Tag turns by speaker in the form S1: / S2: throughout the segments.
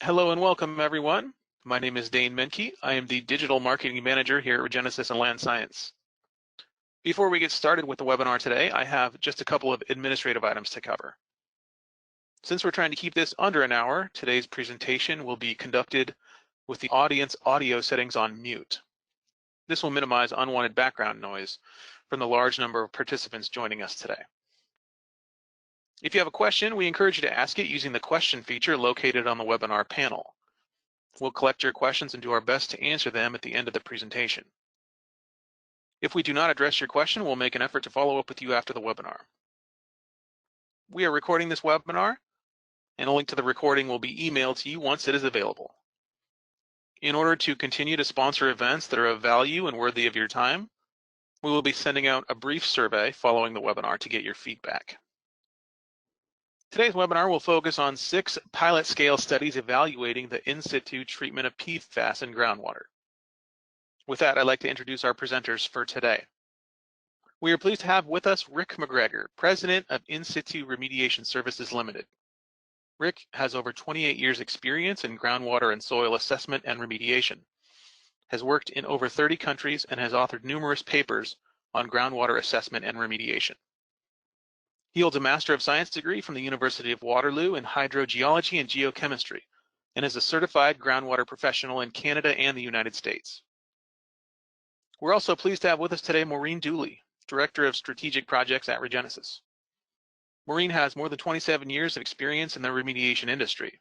S1: Hello and welcome, everyone. My name is Dane Menke. I am the Digital Marketing Manager here at Regenesis and Land Science. Before we get started with the webinar today, I have just a couple of administrative items to cover. Since we're trying to keep this under an hour, today's presentation will be conducted with the audience audio settings on mute. This will minimize unwanted background noise from the large number of participants joining us today. If you have a question, we encourage you to ask it using the question feature located on the webinar panel. We'll collect your questions and do our best to answer them at the end of the presentation. If we do not address your question, we'll make an effort to follow up with you after the webinar. We are recording this webinar, and a link to the recording will be emailed to you once it is available. In order to continue to sponsor events that are of value and worthy of your time, we will be sending out a brief survey following the webinar to get your feedback. Today's webinar will focus on 6 pilot scale studies evaluating the in-situ treatment of PFAS in groundwater. With that, I'd like to introduce our presenters for today. We are pleased to have with us Rick McGregor, President of In-Situ Remediation Services Ltd. Rick has over 28 years experience in groundwater and soil assessment and remediation, has worked in over 30 countries, and has authored numerous papers on groundwater assessment and remediation. He holds a Master of Science degree from the University of Waterloo in hydrogeology and geochemistry, and is a certified groundwater professional in Canada and the United States. We're also pleased to have with us today Maureen Dooley, Director of Strategic Projects at Regenesis. Maureen has more than 27 years of experience in the remediation industry.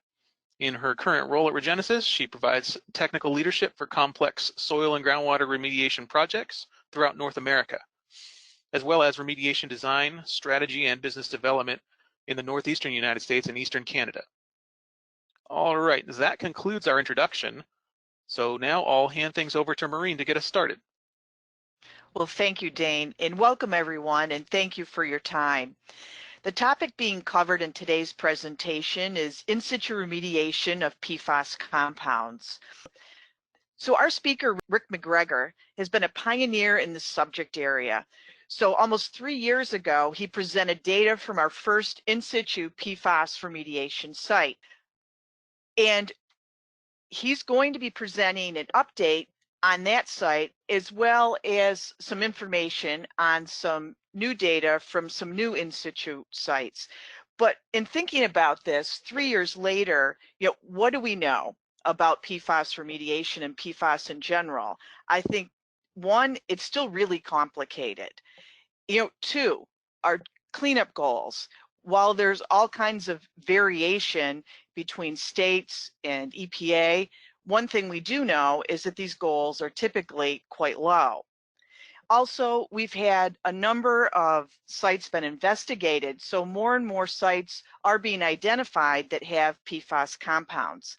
S1: In her current role at Regenesis, she provides technical leadership for complex soil and groundwater remediation projects throughout North America, as well as remediation design, strategy, and business development in the northeastern United States and eastern Canada. All right, that concludes our introduction. So now I'll hand things over to Maureen to get us started.
S2: Well, thank you, Dane, and welcome everyone, and thank you for your time. The topic being covered in today's presentation is in-situ remediation of PFAS compounds. So our speaker, Rick McGregor, has been a pioneer in this subject area. So almost 3 years ago, he presented data from our first in-situ PFAS remediation site. And he's going to be presenting an update on that site, as well as some information on some new data from some new in-situ sites. But in thinking about this, 3 years later, what do we know about PFAS remediation and PFAS in general? I think, one, it's still really complicated. Two, our cleanup goals. While there's all kinds of variation between states and EPA, one thing we do know is that these goals are typically quite low. Also, we've had a number of sites been investigated, so more and more sites are being identified that have PFAS compounds.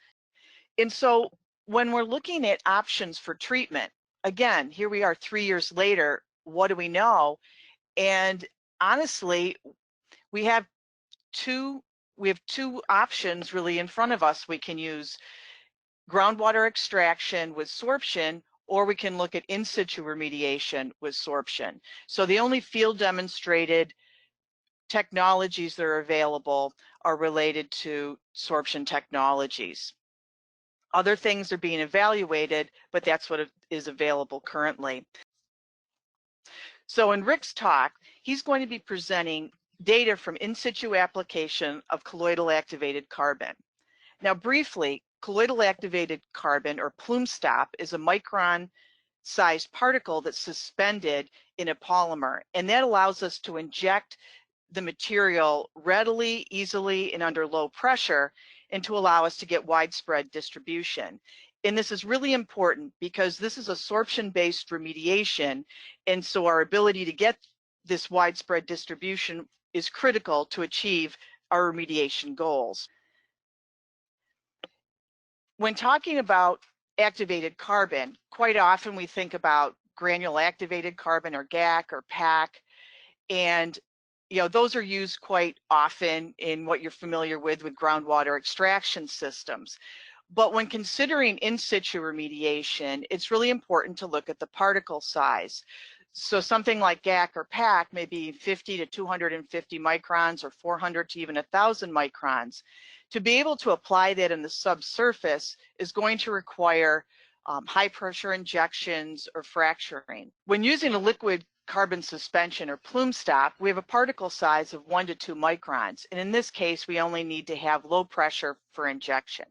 S2: And so when we're looking at options for treatment, again, here we are 3 years later, what do we know? And honestly, we have two options really in front of us. We can use groundwater extraction with sorption, or we can look at in-situ remediation with sorption. So the only field demonstrated technologies that are available are related to sorption technologies. Other things are being evaluated, but that's what is available currently. So in Rick's talk, he's going to be presenting data from in-situ application of colloidal activated carbon. Now briefly, colloidal activated carbon, or plume stop, is a micron-sized particle that's suspended in a polymer, and that allows us to inject the material readily, easily, and under low pressure, and to allow us to get widespread distribution. And this is really important because this is a sorption-based remediation, and so our ability to get this widespread distribution is critical to achieve our remediation goals. When talking about activated carbon, quite often we think about granule activated carbon, or GAC, or PAC, and those are used quite often in what you're familiar with groundwater extraction systems. But when considering in-situ remediation, it's really important to look at the particle size. So something like GAC or PAC may be 50 to 250 microns or 400 to even 1,000 microns. To be able to apply that in the subsurface is going to require high pressure injections or fracturing. When using a liquid carbon suspension or plume stop, we have a particle size of 1 to 2 microns. And in this case, we only need to have low pressure for injection.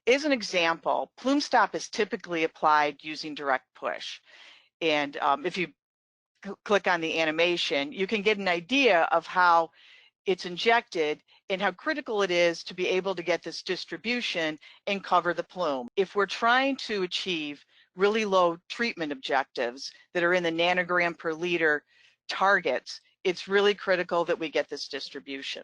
S2: As an example, plume stop is typically applied using direct push. And if you click on the animation, you can get an idea of how it's injected and how critical it is to be able to get this distribution and cover the plume. If we're trying to achieve really low treatment objectives that are in the nanogram per liter targets, it's really critical that we get this distribution.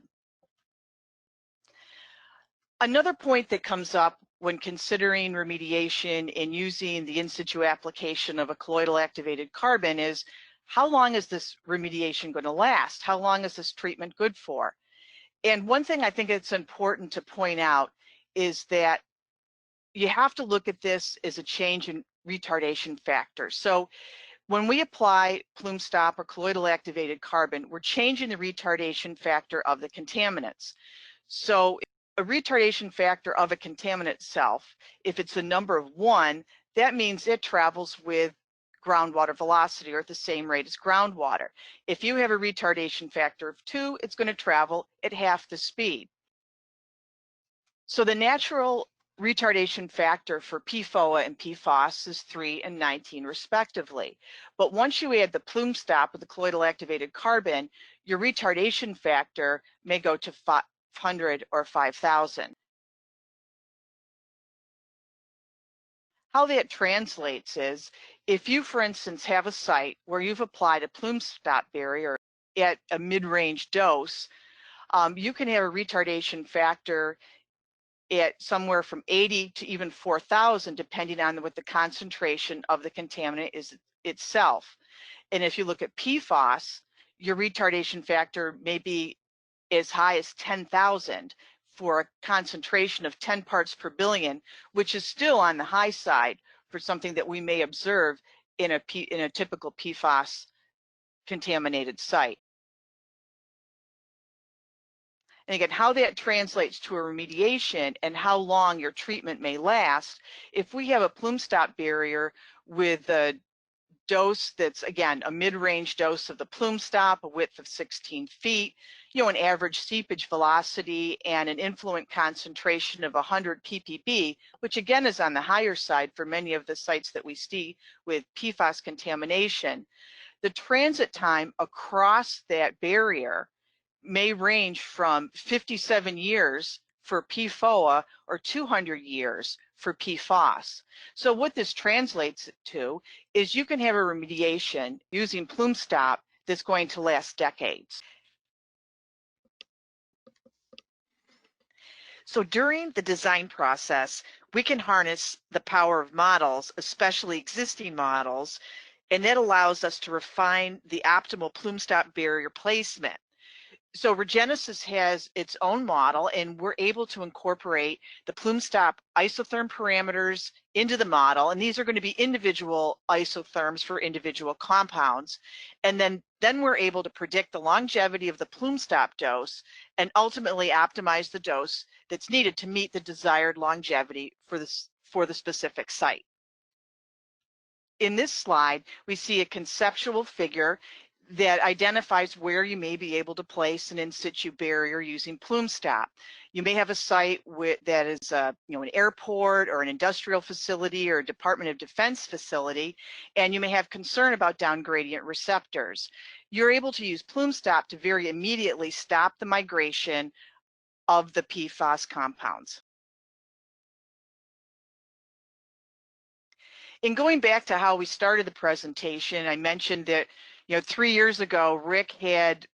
S2: Another point that comes up when considering remediation and using the in-situ application of a colloidal activated carbon is, how long is this remediation going to last? How long is this treatment good for? And one thing I think it's important to point out is that you have to look at this as a change in retardation factor. So when we apply plume stop or colloidal activated carbon, we're changing the retardation factor of the contaminants. So a retardation factor of a contaminant itself, if it's a number of 1, that means it travels with groundwater velocity or at the same rate as groundwater. If you have a retardation factor of 2, it's going to travel at half the speed. So the natural retardation factor for PFOA and PFOS is 3 and 19 respectively. But once you add the plume stop with the colloidal activated carbon, your retardation factor may go to 500 or 5,000. How that translates is, if you, for instance, have a site where you've applied a plume stop barrier at a mid-range dose, you can have a retardation factor at somewhere from 80 to even 4,000, depending on what the concentration of the contaminant is itself. And if you look at PFOS, your retardation factor may be as high as 10,000 for a concentration of 10 parts per billion, which is still on the high side for something that we may observe in a typical PFOS contaminated site. And again, how that translates to a remediation and how long your treatment may last, if we have a plume stop barrier with a dose that's, again, a mid-range dose of the plume stop, a width of 16 feet, an average seepage velocity and an influent concentration of 100 ppb, which again is on the higher side for many of the sites that we see with PFAS contamination, the transit time across that barrier may range from 57 years for PFOA or 200 years for PFOS. So what this translates to is you can have a remediation using plume stop that's going to last decades. So during the design process, we can harness the power of models, especially existing models, and that allows us to refine the optimal plume stop barrier placement. So Regenesis has its own model, and we're able to incorporate the plume stop isotherm parameters into the model, and these are going to be individual isotherms for individual compounds. And then we're able to predict the longevity of the plume stop dose and ultimately optimize the dose that's needed to meet the desired longevity for the specific site. In this slide, we see a conceptual figure that identifies where you may be able to place an in-situ barrier using plume stop. You may have a site that is an airport or an industrial facility or a Department of Defense facility, and you may have concern about down gradient receptors. You're able to use plume stop to very immediately stop the migration of the PFAS compounds. In going back to how we started the presentation, I mentioned that 3 years ago, Rick had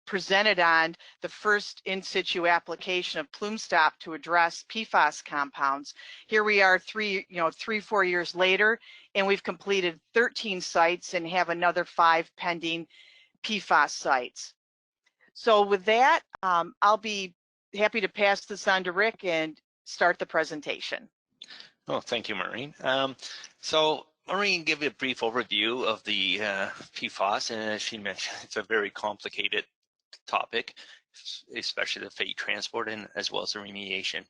S2: presented on the first in-situ application of plume stop to address PFAS compounds. Here we are 4 years later, and we've completed 13 sites and have another 5 pending PFAS sites. So with that, I'll be happy to pass this on to Rick and start the presentation.
S3: Oh, thank you, Maureen. So Maureen gave you a brief overview of the PFOS, and as she mentioned, it's a very complicated topic, especially the fate transport and as well as the remediation.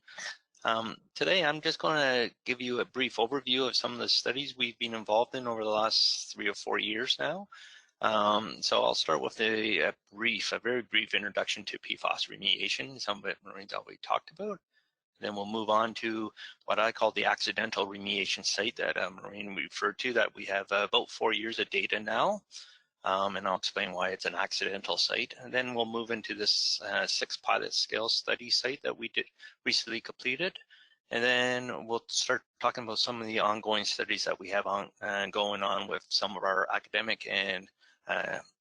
S3: Today, I'm just going to give you a brief overview of some of the studies we've been involved in over the last 3 or 4 years now. So I'll start with a very brief introduction to PFOS remediation, some of it Maureen's already talked about. Then we'll move on to what I call the accidental remediation site that Maureen referred to, that we have about 4 years of data now. And I'll explain why it's an accidental site. And then we'll move into this 6 pilot scale study site that we did recently completed. And then we'll start talking about some of the ongoing studies that we have going on with some of our academic and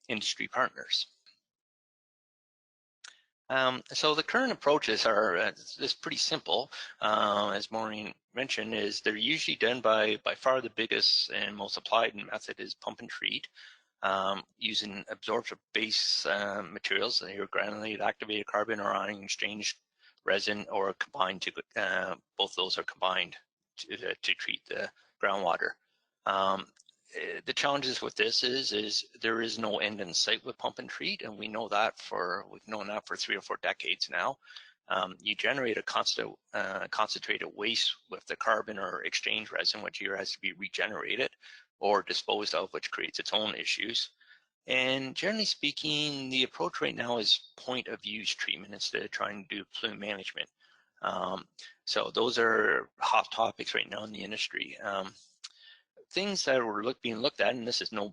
S3: industry partners. So the current approaches are is pretty simple. As Maureen mentioned, is they're usually done by far the biggest and most applied method is pump and treat. Using absorptive-based materials, your granulated activated carbon or ion exchange resin, or combined to both those are combined to treat the groundwater. The challenges with this is there is no end in sight with pump and treat, and we've known that for 3 or 4 decades now. You generate a concentrated waste with the carbon or exchange resin, which here has to be regenerated or disposed of, which creates its own issues. And generally speaking, the approach right now is point of use treatment instead of trying to do plume management. So those are hot topics right now in the industry. Things that were being looked at, and this is not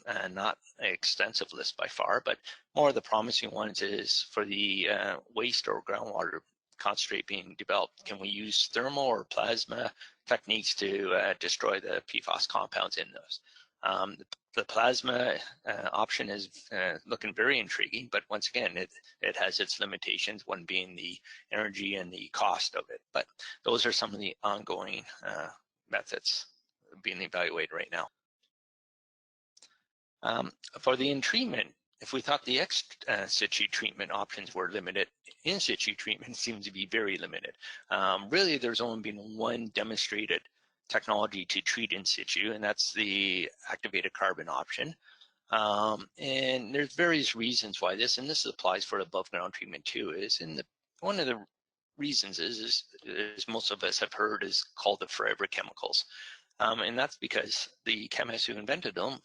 S3: an extensive list by far, but more of the promising ones is for the waste or groundwater concentrate being developed. Can we use thermal or plasma techniques to destroy the PFOS compounds in those? The plasma option is looking very intriguing, but once again, it has its limitations, one being the energy and the cost of it. But those are some of the ongoing methods being evaluated right now. For the in-treatment, if we thought the ex-situ treatment options were limited, in-situ treatment seems to be very limited. Really, there's only been one demonstrated technology to treat in-situ, and that's the activated carbon option. And there's various reasons why this, and this applies for above ground treatment too, one of the reasons is most of us have heard, is called the forever chemicals. And that's because the chemists who invented them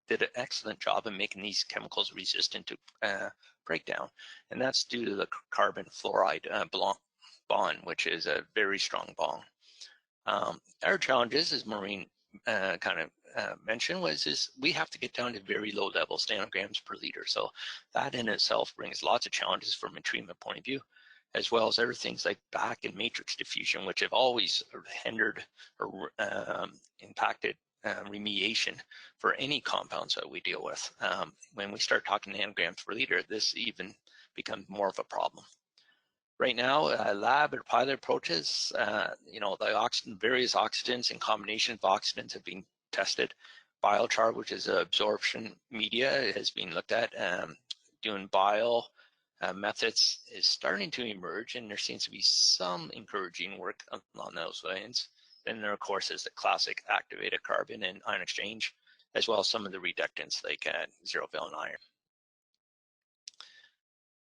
S3: did an excellent job in making these chemicals resistant to breakdown. And that's due to the carbon fluoride bond, which is a very strong bond. Our challenges, as Maureen mentioned, is we have to get down to very low levels, nanograms per liter. So that in itself brings lots of challenges from a treatment point of view, as well as other things like back and matrix diffusion, which have always hindered or impacted remediation for any compounds that we deal with. When we start talking nanograms per liter, this even becomes more of a problem. Right now, lab or pilot approaches, the various oxidants and combinations of oxidants have been tested. Biochar, which is an absorption media, has been looked at. Doing bio methods is starting to emerge, and there seems to be some encouraging work on those lines. Then there, of course, is the classic activated carbon and ion exchange, as well as some of the reductants like zero-valent iron.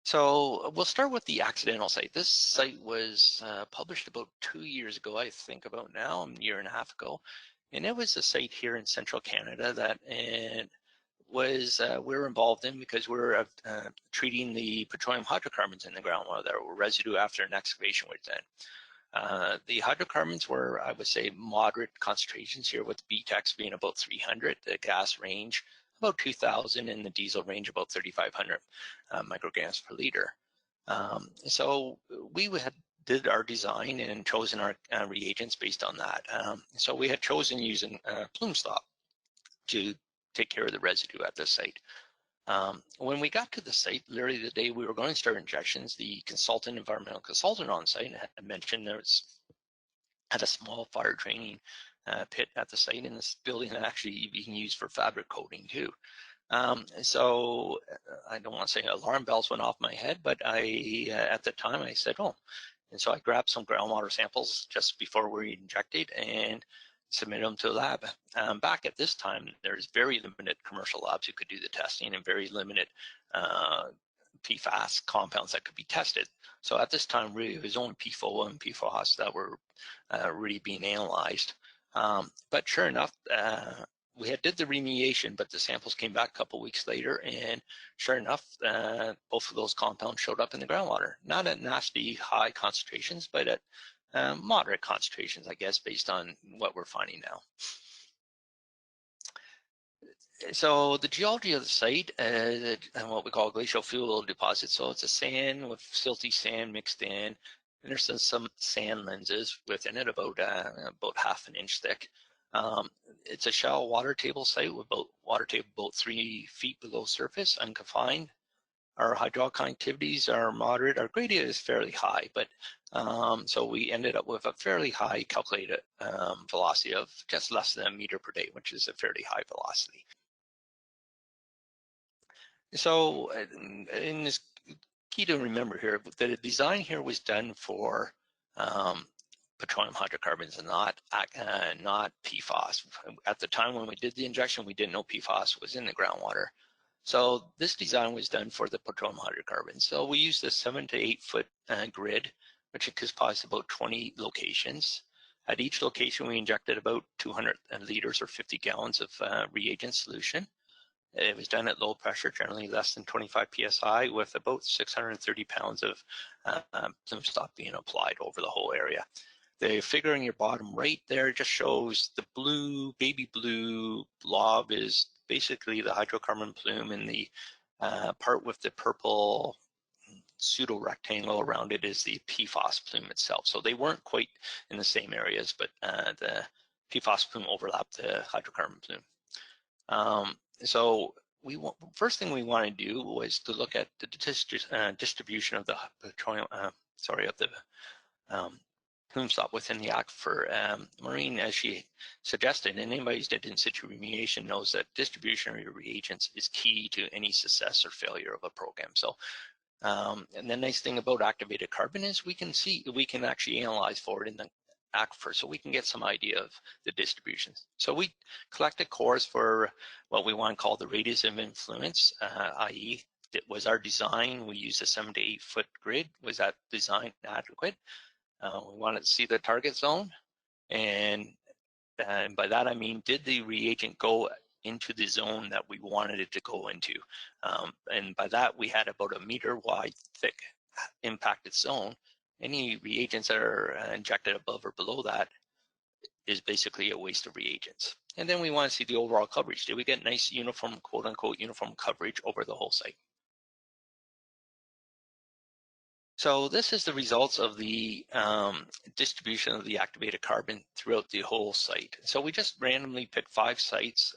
S3: So we'll start with the accidental site. This site was published about 2 years ago, I think about now, a year and a half ago. And it was a site here in central Canada that we're involved in because we're treating the petroleum hydrocarbons in the groundwater that were residue after an excavation was done. The hydrocarbons were, I would say, moderate concentrations here, with BTEX being about 300, the gas range about 2,000, and the diesel range about 3,500 micrograms per liter. So we did our design and chosen our reagents based on that. So we had chosen using plume stop to take care of the residue at the site. When we got to the site, literally the day we were going to start injections, the environmental consultant on site had mentioned had a small fire training pit at the site in this building that actually you can use for fabric coating too. So I don't want to say alarm bells went off my head, but at the time I said, oh, And so I grabbed some groundwater samples just before we injected and submitted them to a lab. Back at this time, there's very limited commercial labs who could do the testing and very limited PFAS compounds that could be tested. So at this time, really, it was only PFOA and PFOS that were really being analyzed. But sure enough, we did the remediation, but the samples came back a couple weeks later, and sure enough, both of those compounds showed up in the groundwater. Not at nasty high concentrations, but at moderate concentrations, I guess, based on what we're finding now. So the geology of the site, and what we call glacial fuel deposit. So it's a sand with silty sand mixed in, and there's some sand lenses within it, about half an inch thick. It's a shallow water table site with water table about 3 feet below surface, unconfined. Our hydraulic connectivities are moderate. Our gradient is fairly high, but so we ended up with a fairly high calculated velocity of just less than a meter per day, which is a fairly high velocity. So, and it's key to remember here that the design here was done for petroleum hydrocarbons and not PFOS. At the time when we did the injection, we didn't know PFOS was in the groundwater. So this design was done for the petroleum hydrocarbons. So we used a 7 to 8 foot grid, which comprised about 20 locations. At each location, we injected about 200 liters or 50 gallons of reagent solution. It was done at low pressure, generally less than 25 psi, with about 630 pounds of plume stop being applied over the whole area. The figure in your bottom right there just shows the blue, baby blue blob is basically the hydrocarbon plume, and the part with the purple pseudo rectangle around it is the PFOS plume itself. So they weren't quite in the same areas, but the PFOS plume overlapped the hydrocarbon plume. So first thing we want to do was to look at the distribution of the petroleum, plume stop within the aquifer. Maureen, as she suggested, and anybody who's did in-situ remediation knows that distribution of your reagents is key to any success or failure of a program. So, and the nice thing about activated carbon is we can actually analyze for it in the aquifer, so we can get some idea of the distributions. So we collected cores for what we want to call the radius of influence, i.e. it was our design. We used a 7 to 8 foot grid. Was that design adequate? We wanted to see the target zone, and by that I mean, did the reagent go into the zone that we wanted it to go into? And by that we had about a meter wide thick impacted zone. Any reagents that are injected above or below that is basically a waste of reagents. And then we want to see the overall coverage. Did we get nice uniform, quote unquote, uniform coverage over the whole site? So this is the results of the distribution of the activated carbon throughout the whole site. So we just randomly picked 5 sites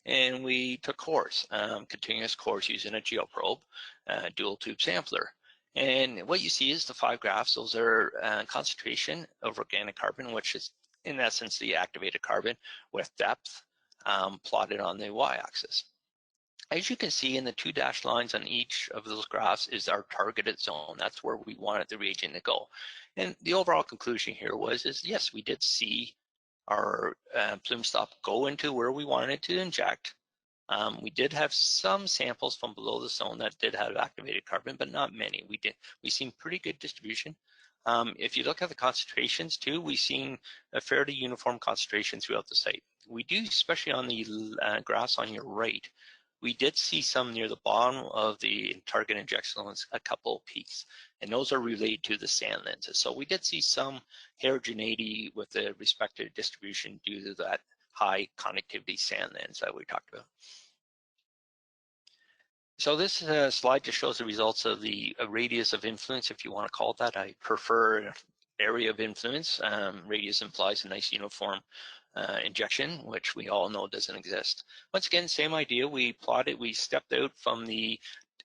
S3: and we took cores, continuous cores using a geoprobe, dual tube sampler. And what you see is the 5 graphs. Those are concentration of organic carbon, which is in essence the activated carbon, with depth plotted on the y-axis. As you can see in the 2 dashed lines on each of those graphs is our targeted zone. That's where we wanted the reagent to go. And the overall conclusion here is yes, we did see our plume stop go into where we wanted it to inject. We did have some samples from below the zone that did have activated carbon, but not many. We seen pretty good distribution. If you look at the concentrations too, we've seen a fairly uniform concentration throughout the site. We do, especially on the graphs on your right, we did see some near the bottom of the target injection zones, a couple peaks, and those are related to the sand lenses. So we did see some heterogeneity with the respective distribution due to that high connectivity sand lens that we talked about. So this slide just shows the results of the radius of influence, if you want to call it that. I prefer area of influence. Radius implies a nice uniform injection, which we all know doesn't exist. Once again, same idea. We plotted, we stepped out from the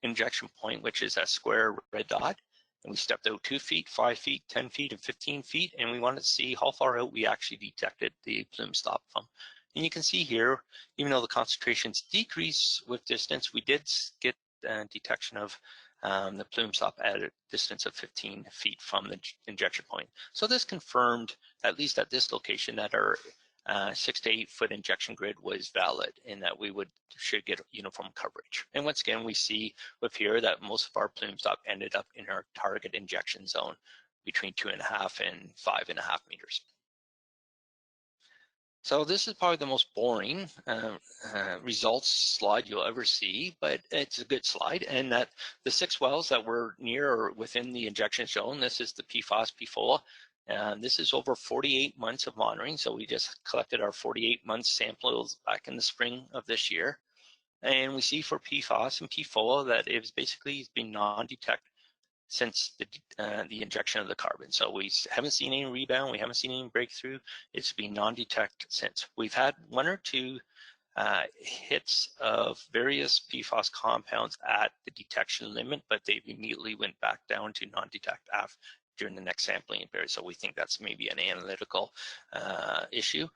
S3: injection point, which is that square red dot, and we stepped out 2 feet, 5 feet, 10 feet, and 15 feet, and we wanted to see how far out we actually detected the plume stop from. And you can see here, even though the concentrations decrease with distance, we did get detection of the plume stop at a distance of 15 feet from the injection point. So this confirmed, at least at this location, that our 6 to 8 foot injection grid was valid and that we should get uniform coverage. And once again, we see with here that most of our plume stop ended up in our target injection zone between 2.5 and 5.5 meters. So this is probably the most boring results slide you'll ever see, but it's a good slide. And that the 6 wells that were near or within the injection zone, this is the PFOS, PFOA. This is over 48 months of monitoring. So we just collected our 48 months samples back in the spring of this year. And we see for PFOS and PFOA that it's basically been non-detect since the injection of the carbon. So we haven't seen any rebound, we haven't seen any breakthrough. It's been non-detect since. We've had 1 or 2 hits of various PFOS compounds at the detection limit, but they immediately went back down to non-detect during the next sampling period. So we think that's maybe an analytical issue.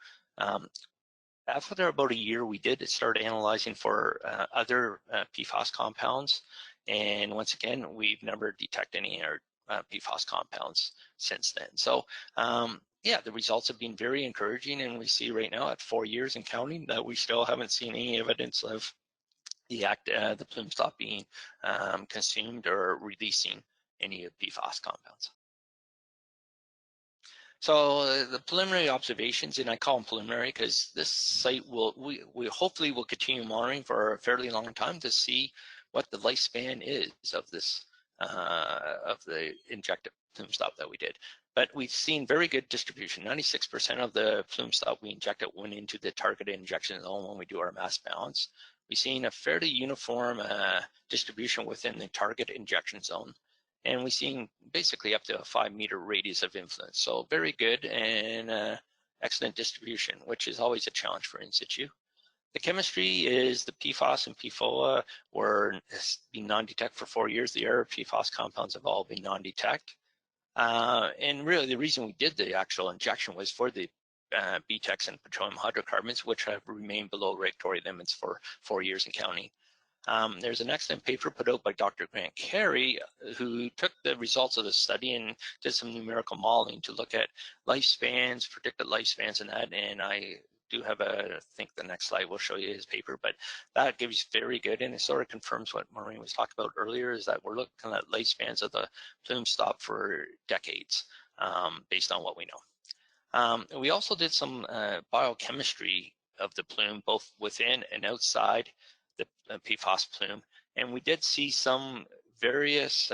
S3: After about a year, we did start analyzing for other PFOS compounds. And once again, we've never detected any PFOS compounds since then. So yeah, the results have been very encouraging, and we see right now at 4 years and counting that we still haven't seen any evidence of the plume stop being consumed or releasing any of PFOS compounds. So the preliminary observations, and I call them preliminary because this site we hopefully will continue monitoring for a fairly long time to see what the lifespan is of this of the injected plume stop that we did. But we've seen very good distribution. 96% of the plume stop we injected went into the targeted injection zone when we do our mass balance. We've seen a fairly uniform distribution within the target injection zone. And we've seen basically up to a 5-meter radius of influence. So very good and excellent distribution, which is always a challenge for in-situ. The chemistry is the PFOS and PFOA has been non-detect for 4 years. The other PFOS compounds have all been non-detect. And really the reason we did the actual injection was for the BTEX and petroleum hydrocarbons, which have remained below regulatory limits for 4 years and counting. There's an excellent paper put out by Dr. Grant Carey, who took the results of the study and did some numerical modeling to look at lifespans, predicted lifespans and that. And I do have I think the next slide will show you his paper, but that gives very good, and it sort of confirms what Maureen was talking about earlier, is that we're looking at lifespans of the plume stop for decades based on what we know. We also did some biochemistry of the plume, both within and outside the PFOS plume, and we did see some various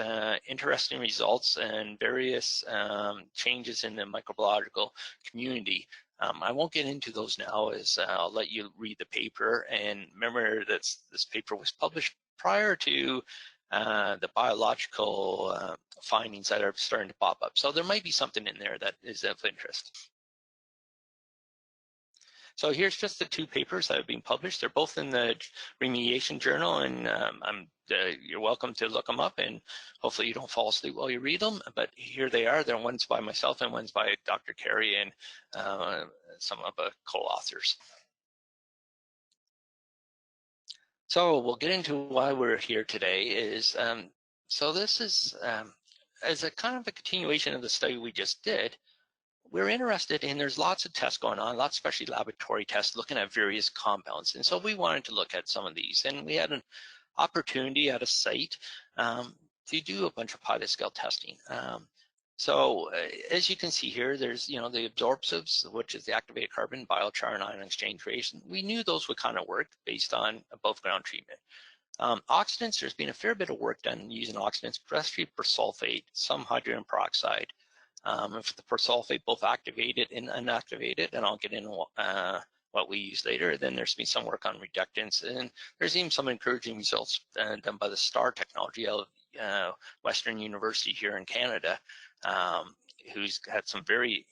S3: interesting results and various changes in the microbiological community. I won't get into those now, as I'll let you read the paper, and remember that this paper was published prior to the biological findings that are starting to pop up. So there might be something in there that is of interest. So here's just the 2 papers that have been published. They're both in the Remediation Journal, and you're welcome to look them up, and hopefully you don't fall asleep while you read them, but here they are. One's by myself and one's by Dr. Carey and some of the co-authors. So we'll get into why we're here today. So this is as a kind of a continuation of the study we just did. We're interested in, there's lots of tests going on, lots, especially laboratory tests, looking at various compounds. And so we wanted to look at some of these. And we had an opportunity at a site to do a bunch of pilot scale testing. So as you can see here, there's, the absorptives, which is the activated carbon, biochar, and ion exchange rates. We knew those would kind of work based on above ground treatment. Oxidants, there's been a fair bit of work done using oxidants, especially persulfate, some hydrogen peroxide. For the persulfate, both activated and unactivated, and I'll get into what we use later. Then there's been some work on reductants, and there's even some encouraging results done by the STAR technology out of Western University here in Canada, who's had some very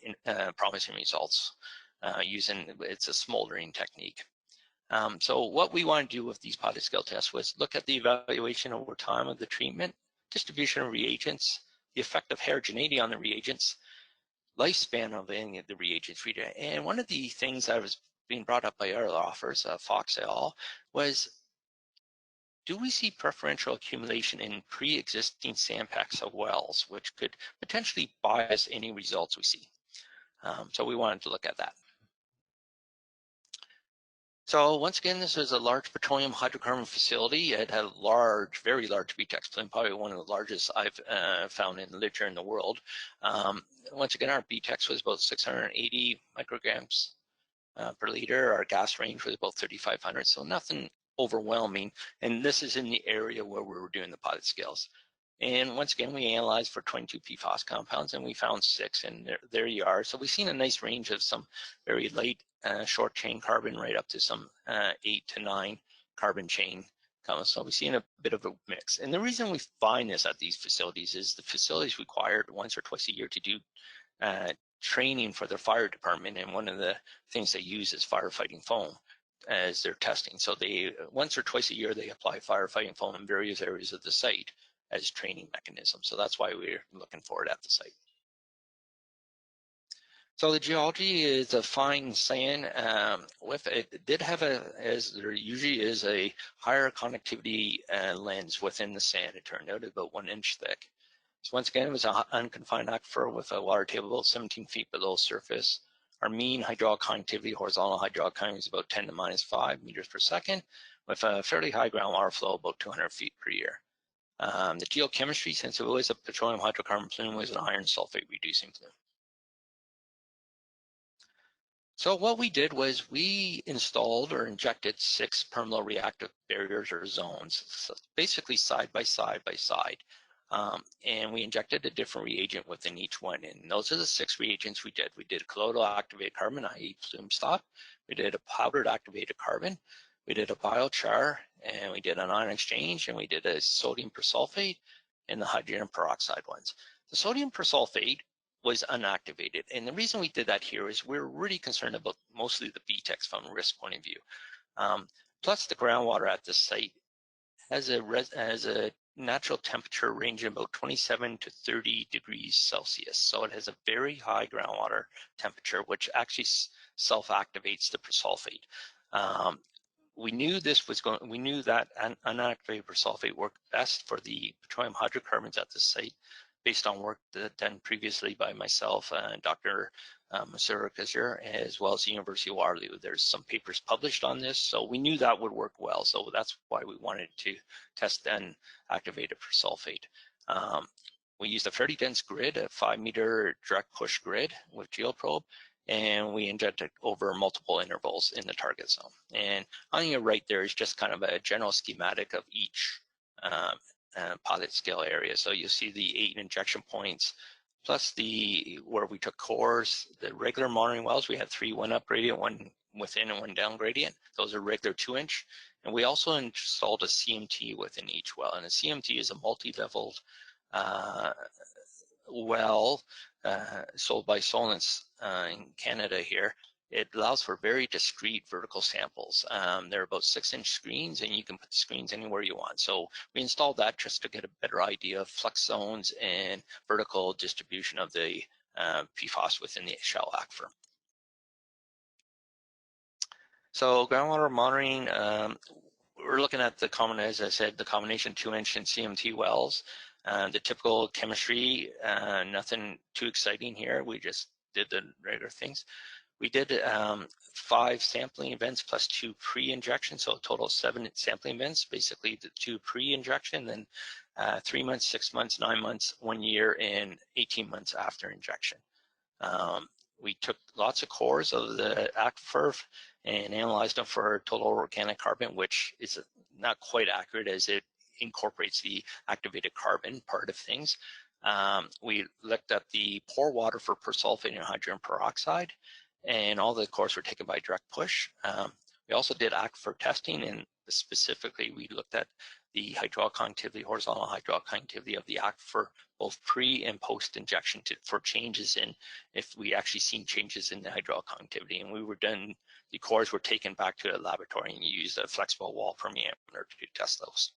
S3: promising results using, it's a smoldering technique. So what we want to do with these pilot scale tests was look at the evaluation over time of the treatment, distribution of reagents, the effect of heterogeneity on the reagents, lifespan of any of the reagents. And one of the things that was being brought up by our authors, Foc et al., was do we see preferential accumulation in pre-existing sandpacks of wells, which could potentially bias any results we see? So we wanted to look at that. So once again, this is a large petroleum hydrocarbon facility. It had a large, very large BTEX plume, probably one of the largest I've found in the literature in the world. Once again, our BTEX was about 680 micrograms per liter. Our gas range was about 3,500, so nothing overwhelming. And this is in the area where we were doing the pilot scales. And once again, we analyzed for 22 PFOS compounds, and we found 6, and there you are. So we've seen a nice range of some very light short chain carbon right up to some 8 to 9 carbon chain compounds. So we've seen a bit of a mix. And the reason we find this at these facilities is the facilities required once or twice a year to do training for their fire department, and one of the things they use is firefighting foam as their testing. So they once or twice a year they apply firefighting foam in various areas of the site as training mechanism. So that's why we're looking for it at the site. So the geology is a fine sand with it did have as there usually is, a higher conductivity lens within the sand. It turned out about 1 inch thick. So once again, it was an unconfined aquifer with a water table about 17 feet below surface. Our mean hydraulic conductivity, horizontal hydraulic conductivity, is about 10 to the -5 meters per second, with a fairly high groundwater flow, about 200 feet per year. The geochemistry, since it was a petroleum hydrocarbon plume, was an iron sulfate reducing plume. So what we did was we installed or injected 6 permeable reactive barriers or zones, so basically side by side by side. And we injected a different reagent within each one. And those are the 6 reagents we did. We did colloidal activated carbon, i.e. plume stop. We did a powdered activated carbon. We did a biochar, and we did an ion exchange, and we did a sodium persulfate and the hydrogen peroxide ones. The sodium persulfate was unactivated, and the reason we did that here is we're really concerned about mostly the BTEX from a risk point of view. Plus, the groundwater at this site has a natural temperature ranging about 27 to 30 degrees Celsius. So it has a very high groundwater temperature, which actually self-activates the persulfate. We knew that unactivated persulfate worked best for the petroleum hydrocarbons at the site, based on work done previously by myself and Dr. Rigenesis, as well as the University of Waterloo. There's some papers published on this, so we knew that would work well. So that's why we wanted to test unactivated persulfate. We used a fairly dense grid, a 5-meter direct push grid with geoprobe, and we injected over multiple intervals in the target zone. And on your right there is just kind of a general schematic of each pilot scale area. So you'll see the 8 injection points, plus where we took cores. The regular monitoring wells, we had 3, 1 up gradient, 1 within and 1 down gradient. Those are regular 2-inch. And we also installed a CMT within each well. And a CMT is a multi-leveled well sold by Solence in Canada here. It allows for very discrete vertical samples. They're about 6-inch screens, and you can put the screens anywhere you want. So we installed that just to get a better idea of flux zones and vertical distribution of the PFOS within the shell aquifer. So groundwater monitoring, we're looking at the common, as I said, the combination 2-inch and CMT wells. The typical chemistry, nothing too exciting here. We just did the regular things. We did 5 sampling events plus 2 pre-injections, so a total of 7 sampling events, basically the 2 pre-injection, then 3 months, 6 months, 9 months, 1 year, and 18 months after injection. We took lots of cores of the aquifer and analyzed them for total organic carbon, which is not quite accurate as it incorporates the activated carbon part of things. We looked at the pore water for persulfate and hydrogen peroxide, and all the cores were taken by direct push. We also did aquifer testing, and specifically we looked at the hydraulic conductivity, horizontal hydraulic conductivity of the aquifer, both pre and post injection, for changes in, if we actually seen changes in the hydraulic conductivity. And the cores were taken back to a laboratory and used a flexible wall permeameter to test those.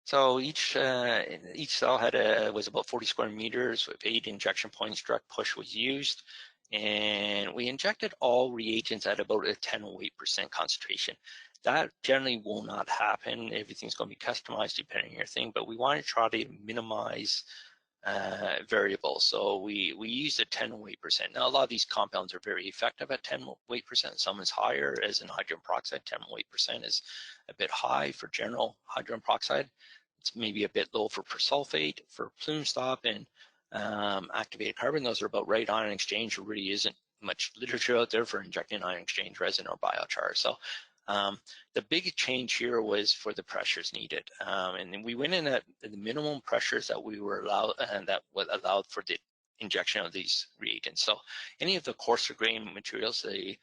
S3: So each cell was about 40 square meters with 8 injection points. Direct push was used, and we injected all reagents at about a 10 weight % concentration. That generally will not happen. Everything's going to be customized depending on your thing, but we want to try to minimize variables. So we use a 10 weight percent. Now, a lot of these compounds are very effective at 10 weight percent. Some is higher, as in hydrogen peroxide. 10 weight percent is a bit high for general hydrogen peroxide. It's maybe a bit low for persulfate, for plume stop, and activated carbon. Those are about right. Ion exchange, there really isn't much literature out there for injecting ion exchange resin or biochar. So the big change here was for the pressures needed, and we went in at the minimum pressures that we were allowed, and that was allowed for the injection of these reagents. So any of the coarser grain materials, the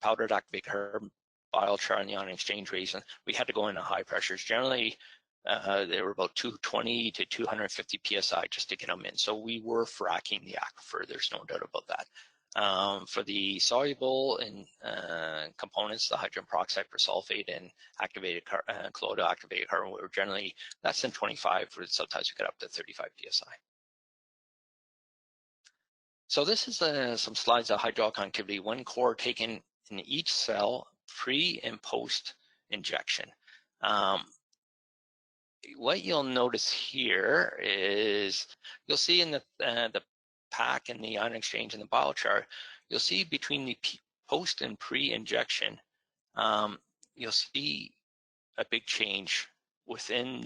S3: powdered activated carbon, biochar, and the ion exchange resin, we had to go into high pressures. Generally, they were about 220 to 250 psi just to get them in. So we were fracking the aquifer. There's no doubt about that. For the soluble and components, the hydrogen peroxide, persulfate, and activated colloidal activated carbon, we were generally less than 25, or sometimes we get up to 35 psi. So this is some slides of hydraulic conductivity, one core taken in each cell pre and post injection. What you'll notice here is you'll see in the pack and the ion exchange and the biochar, you'll see between the post and pre-injection, you'll see a big change within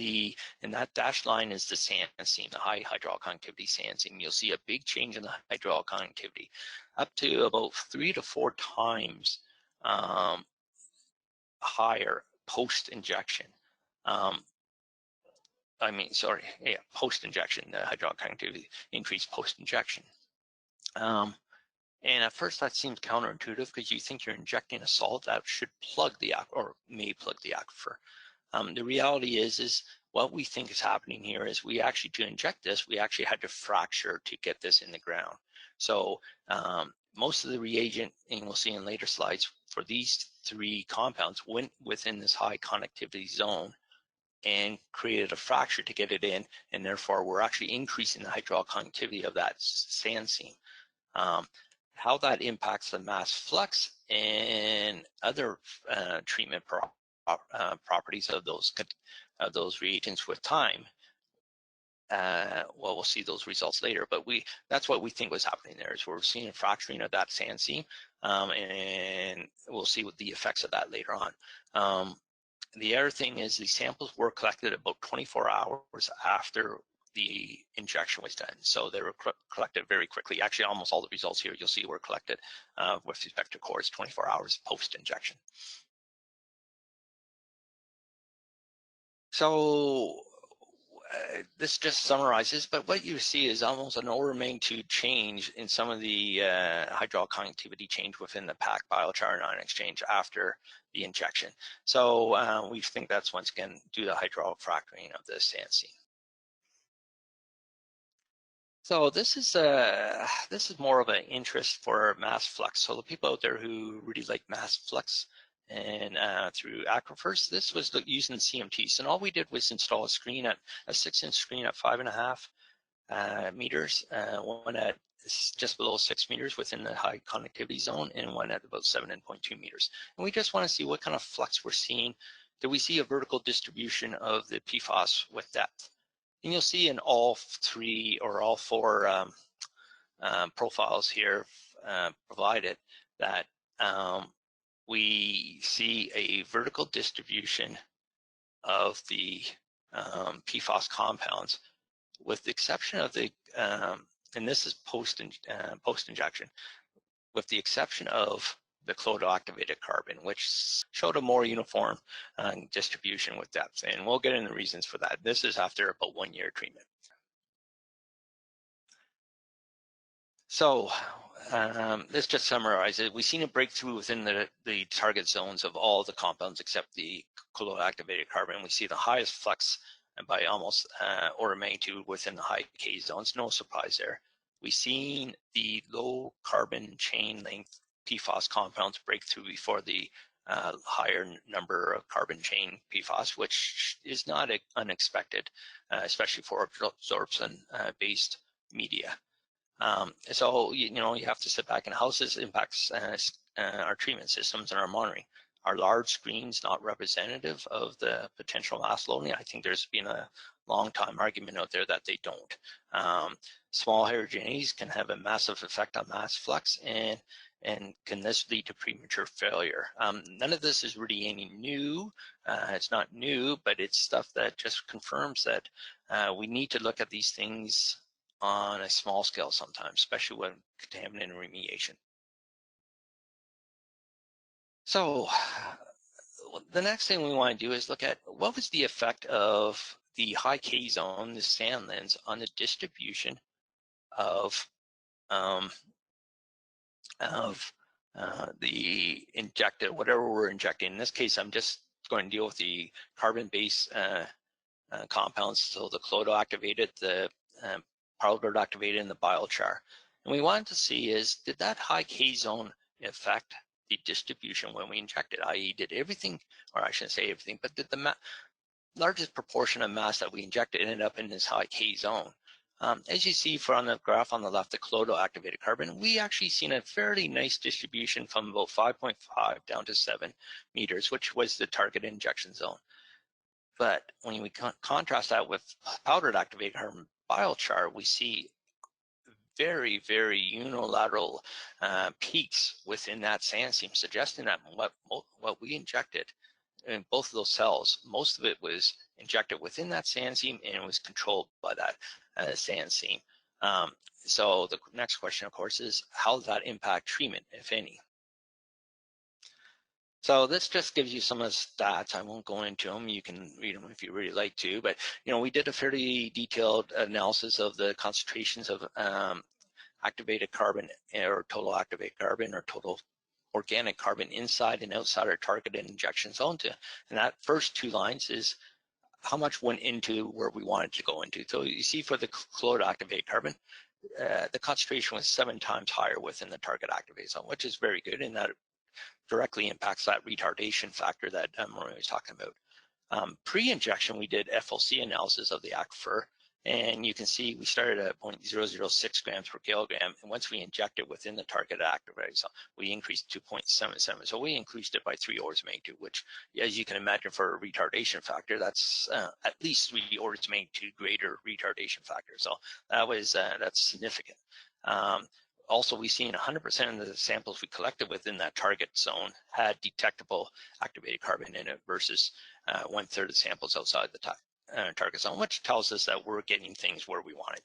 S3: and that dashed line is the sand seam, the high hydraulic conductivity sand seam. You'll see a big change in the hydraulic conductivity, up to about 3 to 4 times higher post-injection. Post-injection, the hydraulic conductivity increased post-injection. And at first that seems counterintuitive because you think you're injecting a salt that should plug the aquifer, or may plug the aquifer. The reality is what we think is happening here is we actually, to inject this, we actually had to fracture to get this in the ground. So most of the reagent, and we'll see in later slides, for these 3 compounds went within this high conductivity zone and created a fracture to get it in, and therefore we're actually increasing the hydraulic conductivity of that sand seam. How that impacts the mass flux and other treatment properties of those reagents with time, well, we'll see those results later, but that's what we think was happening there, is we're seeing a fracturing of that sand seam, and we'll see what the effects of that later on. The other thing is the samples were collected about 24 hours after the injection was done. So they were collected very quickly. Actually, almost all the results here you'll see were collected with respect to cores 24 hours post-injection. So this just summarizes, but what you see is almost an order of magnitude change in some of the hydraulic conductivity change within the pack, biochar, and ion exchange after the injection. So we think that's once again due to the hydraulic fracturing of the sand seam. So this is more of an interest for mass flux. So the people out there who really like mass flux and through aquifers, this was using CMTs, and all we did was install a 6-inch screen at 5.5 meters, one at just below 6 meters within the high conductivity zone, and one at about 7.2 meters. And we just want to see what kind of flux we're seeing. Do we see a vertical distribution of the PFOS with depth? And you'll see in all 3 or all 4 profiles here provided that we see a vertical distribution of the PFOS compounds, with the exception of the, and this is post-injection, with the exception of the colloidal activated carbon, which showed a more uniform distribution with depth. And we'll get into the reasons for that. This is after about 1 year treatment. So this just summarizes. We've seen a breakthrough within the target zones of all the compounds except the colloidal activated carbon. We see the highest flux by almost order of magnitude within the high K zones. No surprise there. We've seen the low carbon chain length PFOS compounds break through before the higher number of carbon chain PFOS, which is not unexpected, especially for absorption-based media. So you have to sit back and how this impacts our treatment systems and our monitoring. Are large screens not representative of the potential mass loading? I think there's been a long time argument out there that they don't. Small heterogeneities can have a massive effect on mass flux, and can this lead to premature failure? None of this is really any new. It's not new, but it's stuff that just confirms that we need to look at these things on a small scale sometimes, especially when contaminant remediation. So the next thing we want to do is look at what was the effect of the high K zone, the sand lens, on the distribution of the injected, whatever we're injecting. In this case, I'm just going to deal with the carbon-based compounds, so the colloidal activated, the powdered activated, and the biochar. And we wanted to see is, did that high K zone affect the distribution when we injected, i.e. did everything, or I shouldn't say everything, but did the largest proportion of mass that we injected ended up in this high K zone? As you see from the graph on the left, the colloidal activated carbon, we actually seen a fairly nice distribution from about 5.5 down to 7 meters, which was the target injection zone. But when we contrast that with powdered activated carbon biochar, we see very, very unilateral peaks within that sand seam, suggesting that what we injected in both of those cells, most of it was injected within that sand seam and it was controlled by that sand seam. So the next question, of course, is how does that impact treatment, if any? So this just gives you some of the stats. I won't go into them. You can read them if you really like to. But we did a fairly detailed analysis of the concentrations of activated carbon, or total activated carbon, or total organic carbon inside and outside our targeted injection zone. And that first two lines is how much went into where we wanted to go into. So you see for the colloidal activated carbon, the concentration was 7 times higher within the target activated zone, which is very good, and that directly impacts that retardation factor that Maria was talking about. Pre-injection, we did FOC analysis of the aquifer, and you can see we started at 0.006 grams per kilogram, and once we inject it within the target activated zone, we increased to 0.77. So we increased it by 3 orders of magnitude, which, as you can imagine, for a retardation factor, that's at least 3 orders of magnitude greater retardation factor. So that was that's significant. Also, we've seen 100% of the samples we collected within that target zone had detectable activated carbon in it versus 1/3 of the samples outside the target zone, which tells us that we're getting things where we want it.